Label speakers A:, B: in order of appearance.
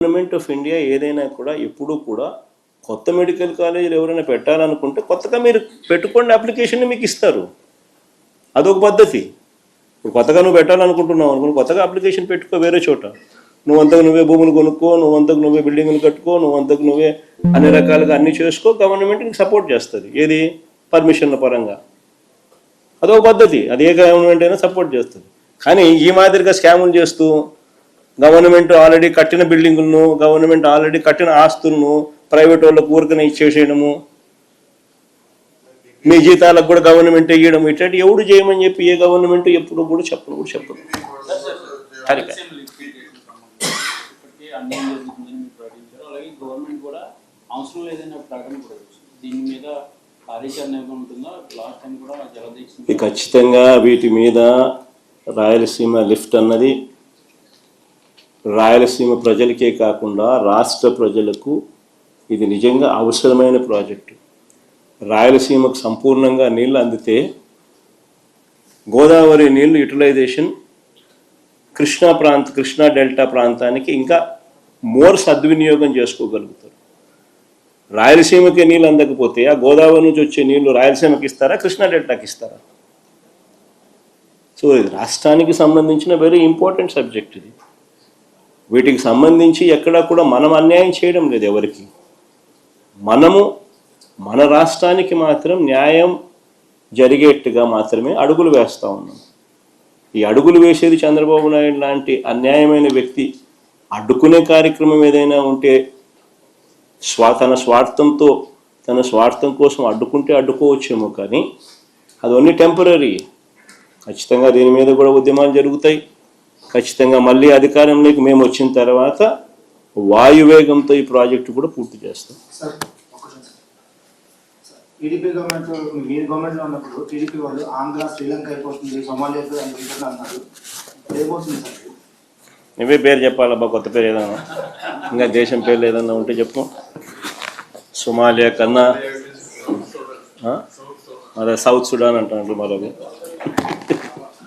A: Government of India ఏదైనా కూడా ఎప్పుడూ కూడా కొత్త మెడికల్ కాలేజీలు ఎవరైనా పెట్టాలనుకుంటే కొత్తగా మీరు పెట్టుకోండి, అప్లికేషన్ మీకు ఇస్తారు. అదొక పద్ధతి. ఇప్పుడు కొత్తగా నువ్వు పెట్టాలనుకుంటున్నావు అనుకో, కొత్తగా అప్లికేషన్ పెట్టుకో వేరే చోట. నువ్వంతకు నువ్వే భూములు కొనుక్కో, నువ్వంతకు నువ్వే బిల్డింగ్లు కట్టుకో, నువ్వంతకు నువ్వే అన్ని రకాలుగా అన్నీ చేసుకో. గవర్నమెంట్ నీకు సపోర్ట్ చేస్తుంది. ఏది? పర్మిషన్ల పరంగా. అదొక పద్ధతి. అది ఏ గవర్నమెంట్ అయినా సపోర్ట్ చేస్తుంది. కానీ ఈ మాదిరిగా స్కాములు చేస్తూ గవర్నమెంట్ ఆల్రెడీ కట్టిన బిల్డింగులను, గవర్నమెంట్ ఆల్రెడీ కట్టిన ఆస్తులను ప్రైవేట్ వాళ్ళకు ఊరికనే ఇచ్చేసేయడము, మీ జీతాలకు కూడా గవర్నమెంట్ ఇవ్వడం, ఇట్లాంటి ఎవడు చేయమని చెప్పి ఏ గవర్నమెంట్ ఎప్పుడు కూడా చెప్పదు. ఖచ్చితంగా వీటి మీద రాయలసీమ లిఫ్ట్ అన్నది రాయలసీమ ప్రజలకే కాకుండా రాష్ట్ర ప్రజలకు ఇది నిజంగా అవసరమైన ప్రాజెక్టు. రాయలసీమకు సంపూర్ణంగా నీళ్ళు అందితే గోదావరి నీళ్లు యూటిలైజేషన్ కృష్ణా డెల్టా ప్రాంతానికి ఇంకా మోర్ సద్వినియోగం చేసుకోగలుగుతారు. రాయలసీమకి నీళ్ళు అందకపోతే ఆ గోదావరి నుంచి వచ్చే నీళ్లు రాయలసీమకి ఇస్తారా, కృష్ణా డెల్టాకి ఇస్తారా? సో ఇది రాష్ట్రానికి సంబంధించిన వెరీ ఇంపార్టెంట్ సబ్జెక్ట్. ఇది వీటికి సంబంధించి ఎక్కడా కూడా మనం అన్యాయం చేయడం లేదు ఎవరికి. మనము మన రాష్ట్రానికి మాత్రం న్యాయం జరిగేట్టుగా మాత్రమే అడుగులు వేస్తూ ఉన్నాం. ఈ అడుగులు వేసేది చంద్రబాబు నాయుడు లాంటి అన్యాయమైన వ్యక్తి అడ్డుకునే కార్యక్రమం ఏదైనా ఉంటే తన స్వార్థం కోసం అడ్డుకుంటే అడ్డుకోవచ్చేమో, కానీ అది ఓన్లీ టెంపరీ. ఖచ్చితంగా దీని మీద కూడా ఉద్యమాలు జరుగుతాయి. ఖచ్చితంగా మళ్ళీ అధికారంలోకి మేము వచ్చిన తర్వాత వాయువేగంతో ఈ ప్రాజెక్టు కూడా పూర్తి చేస్తాం.
B: టీడీపీ గవర్నమెంట్, మీరు గవర్నమెంట్లో ఉన్నప్పుడు టీడీపీ వాళ్ళు ఆంధ్ర శ్రీలంక అయిపోతుంది, సోమాలియా అన్నారు. ఏమవుతుంది సార్?
A: నువ్వే పేరు చెప్పాలబ్బా, కొత్త పేరు ఏదన్నా, ఇంకా దేశం పేర్లు ఏదన్నా ఉంటే చెప్పు. సోమాలియా కన్నా అదే సౌత్ సుడాన్ అంటారు మరొక.